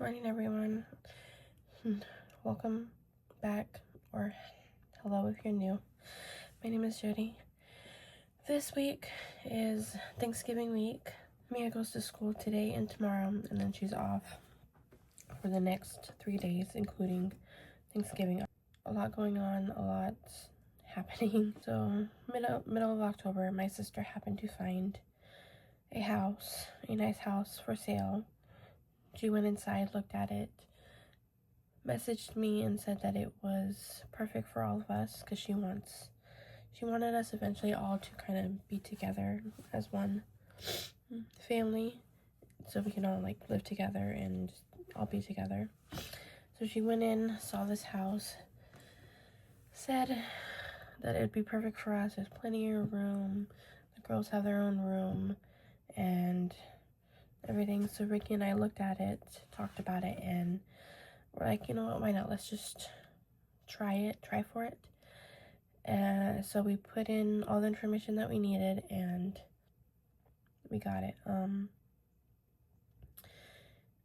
Morning, everyone. Welcome back, or hello if you're new. My name is Jody. This week is Thanksgiving week. Mia goes to school today and tomorrow, and then she's off for the next 3 days, including Thanksgiving. A lot going on, a lot happening. So middle of October, my sister happened to find a nice house for sale. She went inside, looked at it, messaged me and said that it was perfect for all of us because she wanted us eventually all to kind of be together as one family, so we can all like live together and all be together. So she went in, saw this house, said that it would be perfect for us. There's plenty of room, the girls have their own room and everything. So Ricky and I looked at it, talked about it, and we're like, you know what, why not? Let's just try for it. So we put in all the information that we needed and we got it.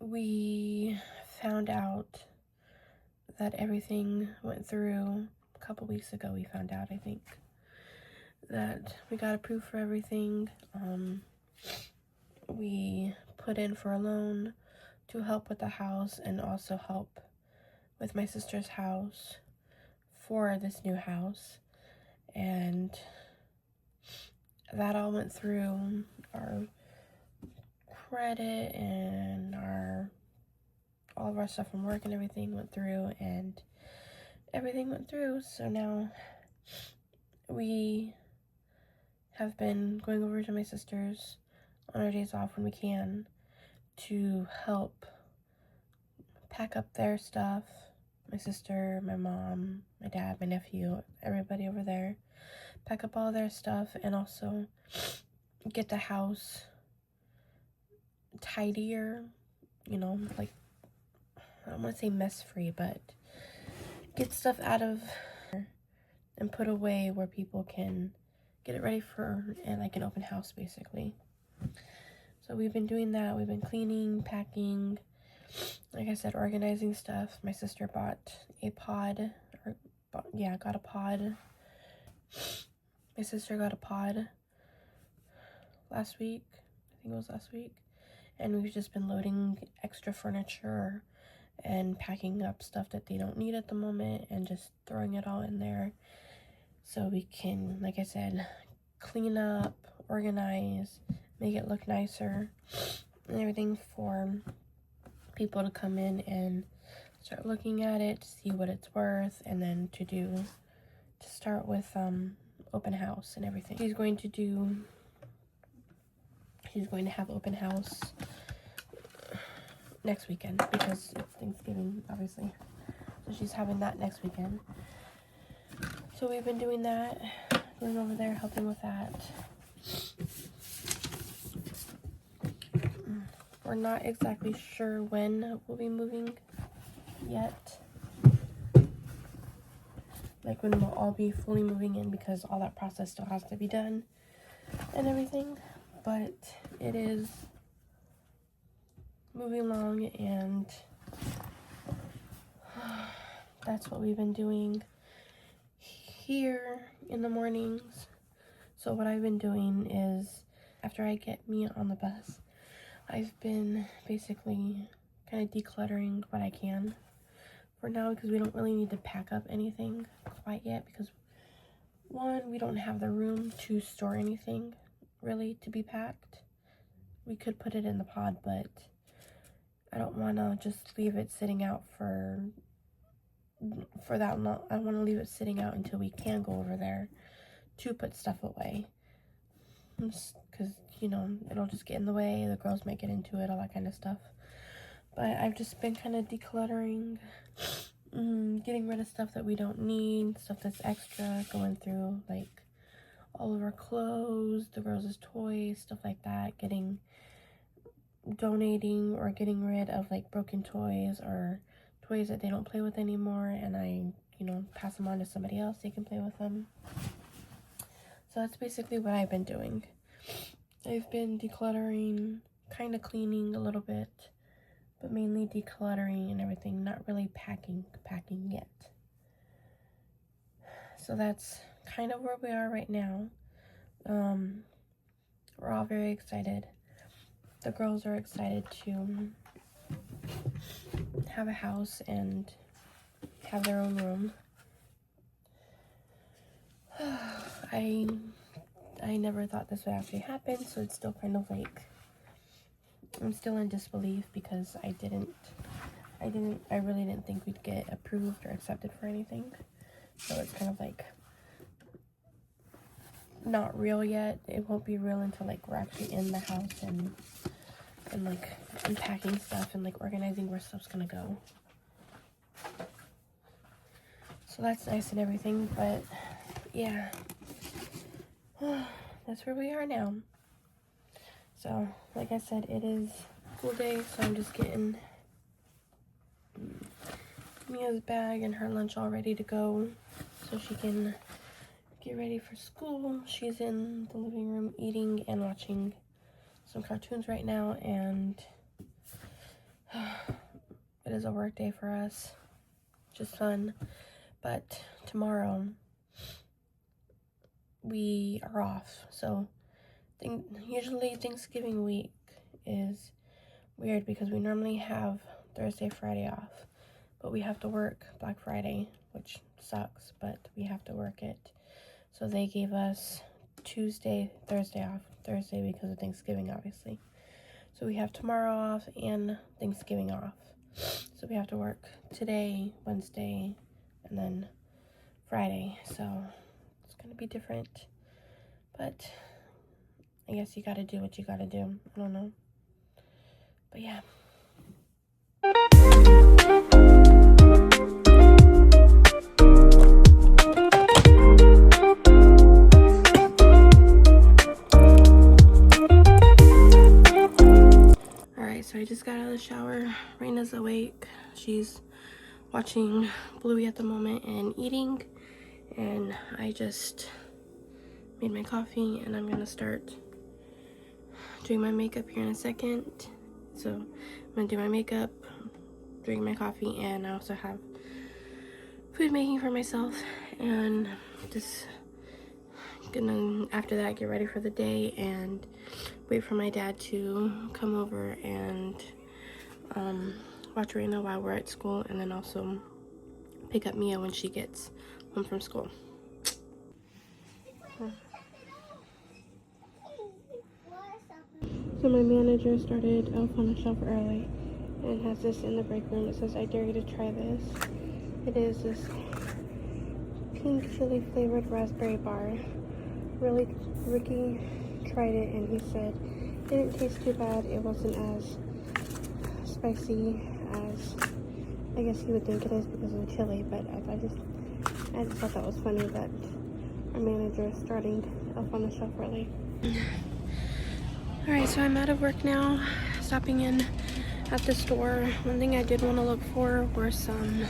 We found out that everything went through a couple weeks ago. We found out, I think, that we got approved for everything. We put in for a loan to help with the house and also help with my sister's house for this new house, and that all went through. Our credit and all of our stuff from work and everything went through, and everything went through. So now we have been going over to my sister's on our days off when we can to help pack up their stuff. My sister, my mom, my dad, my nephew, everybody over there, pack up all their stuff and also get the house tidier, like, I don't want to say mess free, but get stuff out of and put away where people can get it ready for like an open house, basically. So we've been doing that. We've been cleaning, packing, like I said, organizing stuff. My sister got a pod. My sister got a pod last week. I think it was last week. And we've just been loading extra furniture and packing up stuff that they don't need at the moment and just throwing it all in there so we can, like I said, clean up, organize, make it look nicer and everything for people to come in and start looking at it, to see what it's worth, and then to start with open house and everything. She's going to have open house next weekend because it's Thanksgiving, obviously. So she's having that next weekend. So we've been doing that, going over there, helping with that. We're not exactly sure when we'll be moving yet. Like when we'll all be fully moving in, because all that process still has to be done and everything. But it is moving along, and that's what we've been doing here in the mornings. So what I've been doing is, after I get Mia on the bus, I've been basically kind of decluttering what I can for now, because we don't really need to pack up anything quite yet, because one, we don't have the room to store anything really to be packed. We could put it in the pod, but I don't want to just leave it sitting out for that long. I want to leave it sitting out until we can go over there to put stuff away, because it'll just get in the way, the girls might get into it, all that kind of stuff. But I've just been kind of decluttering, getting rid of stuff that we don't need, stuff that's extra, going through like all of our clothes, the girls' toys, stuff like that, donating or getting rid of like broken toys or toys that they don't play with anymore, and I pass them on to somebody else, they can play with them. So that's basically what I've been doing. I've been decluttering, kind of cleaning a little bit, but mainly decluttering and everything, not really packing yet. So that's kind of where we are right now. We're all very excited. The girls are excited to have a house and have their own room. I never thought this would actually happen, so it's still kind of like, I'm still in disbelief because I really didn't think we'd get approved or accepted for anything. So it's kind of like not real yet. It won't be real until like we're actually in the house and like unpacking stuff and like organizing where stuff's gonna go. So that's nice and everything, but yeah, that's where we are now. So like I said, it is school day, so I'm just getting Mia's bag and her lunch all ready to go so she can get ready for school. She's in the living room eating and watching some cartoons right now, and it is a work day for us, just fun. But tomorrow we are off, so usually Thanksgiving week is weird because we normally have Thursday, Friday off, but we have to work Black Friday, which sucks, but we have to work it. So they gave us Tuesday, Thursday off. Thursday because of Thanksgiving, obviously. So we have tomorrow off and Thanksgiving off. So we have to work today, Wednesday, and then Friday. So it's gonna be different, but I guess you gotta do what you gotta do. I don't know, but yeah. So I just got out of the shower. Reina's awake. She's watching Bluey at the moment and eating. And I just made my coffee and I'm gonna start doing my makeup here in a second. So I'm gonna do my makeup, drink my coffee, and I also have food making for myself. And just gonna, after that, get ready for the day and wait for my dad to come over and watch Reina while we're at school, and then also pick up Mia when she gets home from school. So my manager started Elf on the Shelf early and has this in the break room. It says, "I dare you to try this." It is this pink chili flavored raspberry bar. Ricky tried it and he said it didn't taste too bad. It wasn't as spicy as I guess you would think it is because of the chili, but I just thought that was funny that our manager is starting Elf on the Shelf early. Alright, so I'm out of work now, stopping in at the store. One thing I did want to look for were some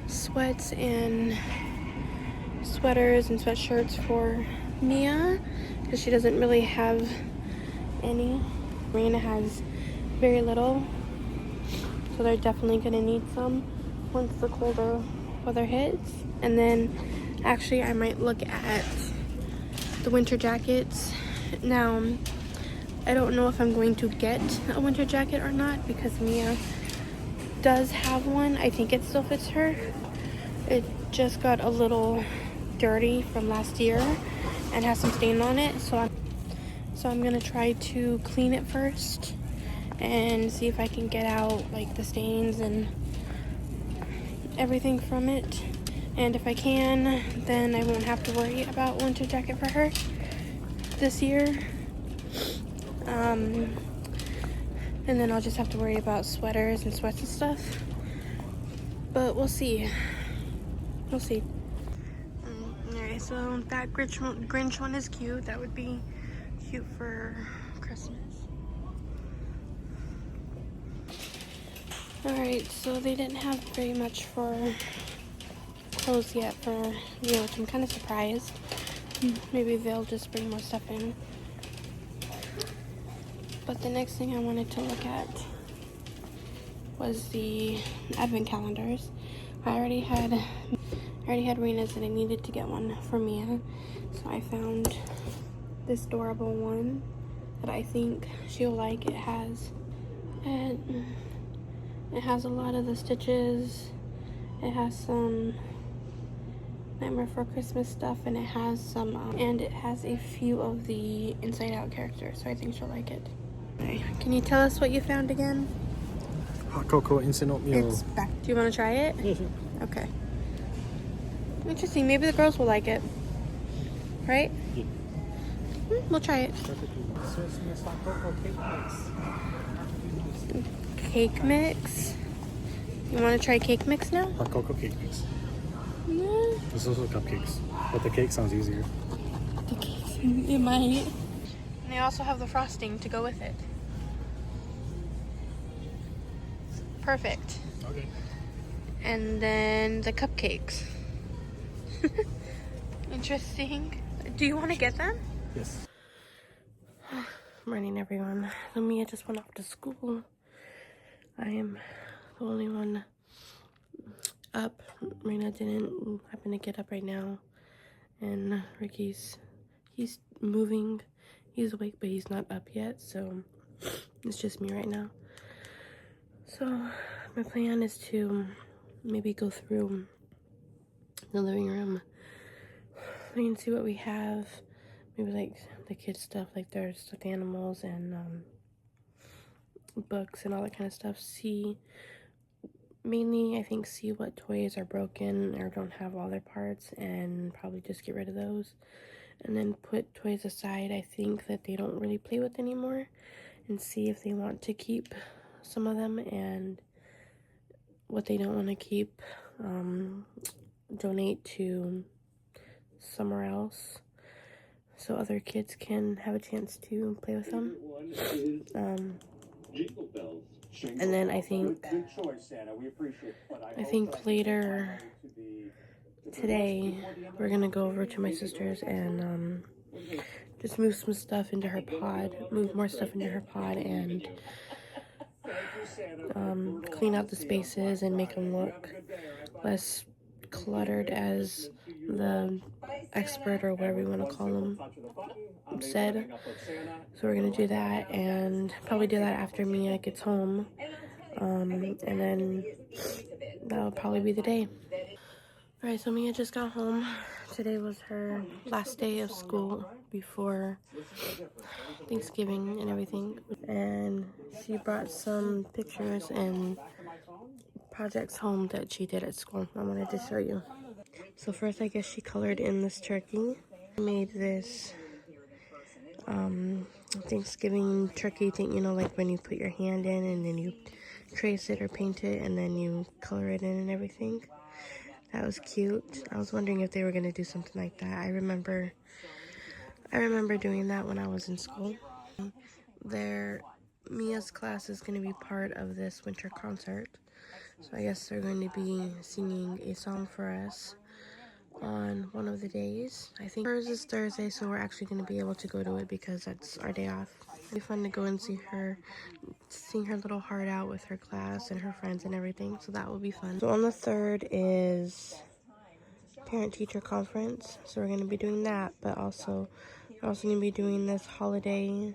sweats and sweaters and sweatshirts for Mia, because she doesn't really have any. Reina has very little, so they're definitely gonna need some once the colder weather hits. And then actually I might look at the winter jackets. Now I don't know if I'm going to get a winter jacket or not because Mia does have one. I think it still fits her. It just got a little dirty from last year and has some stain on it, so I'm gonna try to clean it first and see if I can get out like the stains and everything from it. And if I can, then I won't have to worry about winter jacket for her this year. And then I'll just have to worry about sweaters and sweats and stuff. But we'll see. We'll see. Alright, so that Grinch one is cute. That would be cute for Christmas. Alright, so they didn't have very much for clothes yet for Mia, which I'm kind of surprised. Maybe they'll just bring more stuff in. But the next thing I wanted to look at was the advent calendars. I already had Reina's and I needed to get one for Mia. So I found this Doorable one that I think she'll like. It has a lot of the stitches. It has some Nightmare Before Christmas stuff, and it has some and it has a few of the Inside Out characters, so I think she'll like it. Okay. Can you tell us what you found again? Hot cocoa instant oatmeal. It's back. Do you want to try it? Yes. Okay. Interesting. Maybe the girls will like it. Right? Yeah. We'll try it. Cake mix. You want to try cake mix now? Hot cocoa cake mix. Yeah. There's also cupcakes, but the cake sounds easier. The cake, it might. And they also have the frosting to go with it. Perfect. Okay. And then the cupcakes. Interesting. Do you want to get them? Yes. Morning, everyone. So Mia just went off to school. I am the only one up. Reina didn't happen to get up right now. And Ricky's moving. He's awake, but he's not up yet. So it's just me right now. So my plan is to maybe go through the living room and see what we have. Maybe like the kids stuff, like their stuffed animals and books and all that kind of stuff. Mainly I think see what toys are broken or don't have all their parts, and probably just get rid of those. And then put toys aside I think that they don't really play with anymore, and see if they want to keep some of them, and what they don't want to keep, donate to somewhere else so other kids can have a chance to play with them. And then I think later today we're gonna go over to my sister's and just move some stuff into her pod, and clean out the spaces and make them look less cluttered, as the expert, or whatever we want to call them, said. So we're gonna do that, and probably do that after Mia gets home, and then that'll probably be the day. Alright, so Mia just got home. Today was her last day of school before Thanksgiving and everything, and she brought some pictures and projects home that she did at school. I wanted to show you. So first, I guess she colored in this turkey. Made this Thanksgiving turkey thing, you know, like when you put your hand in and then you trace it or paint it and then you color it in and everything. That was cute. I was wondering if they were going to do something like that. I remember doing that when I was in school. Mia's class is going to be part of this winter concert. So I guess they're going to be singing a song for us on one of the days. I think hers is Thursday, so we're actually going to be able to go to it because that's our day off. It'll be fun to go and sing her little heart out with her class and her friends and everything, so that will be fun. So on the 3rd is parent-teacher conference, so we're going to be doing that, but we're also going to be doing this holiday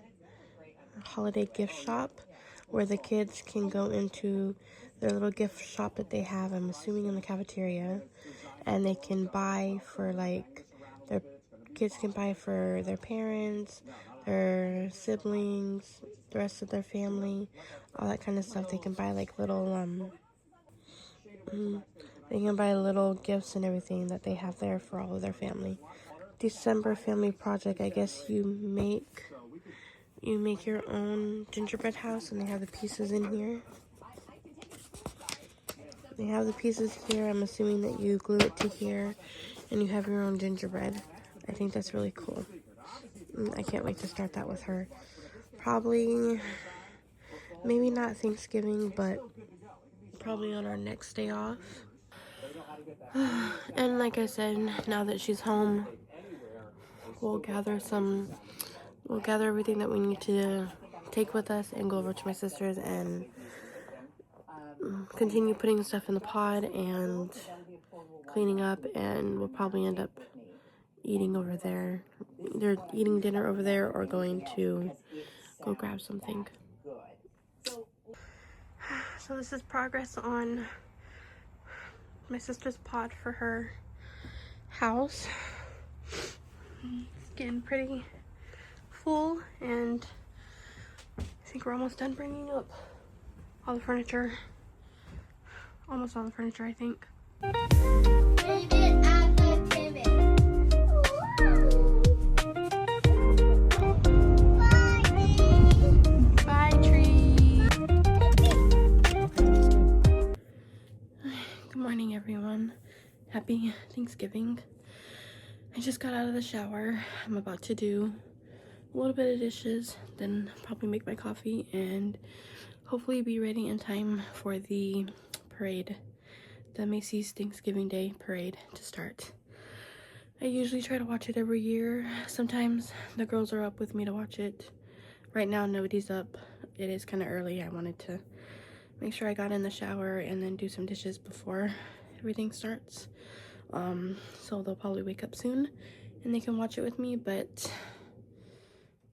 gift shop where the kids can go into their little gift shop that they have, I'm assuming in the cafeteria, and they can buy for their parents, their siblings, the rest of their family, all that kind of stuff. They can buy like little gifts and everything that they have there for all of their family. December family project, I guess you make your own gingerbread house, and they have the pieces in here. They have the pieces here. I'm assuming that you glue it to here and you have your own gingerbread. I think that's really cool. I can't wait to start that with her. Probably, maybe not Thanksgiving, but probably on our next day off. And like I said, now that she's home, we'll gather everything that we need to take with us and go over to my sister's and continue putting stuff in the pod and cleaning up, and we'll probably end up eating over there. Either eating dinner over there or going to go grab something. So this is progress on my sister's pod for her house. It's getting pretty full, and I think we're almost done bringing up all the furniture. Almost all the furniture, I think. Bye, tree. Good morning, everyone. Happy Thanksgiving. I just got out of the shower. I'm about to do a little bit of dishes, then probably make my coffee and hopefully be ready in time for the parade, the Macy's Thanksgiving Day parade to start. I usually try to watch it every year. Sometimes the girls are up with me to watch it. Right now nobody's up. It is kind of early. I wanted to make sure I got in the shower and then do some dishes before everything starts. So they'll probably wake up soon and they can watch it with me, but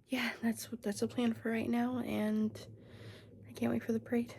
yeah, that's the plan for right now, and I can't wait for the parade.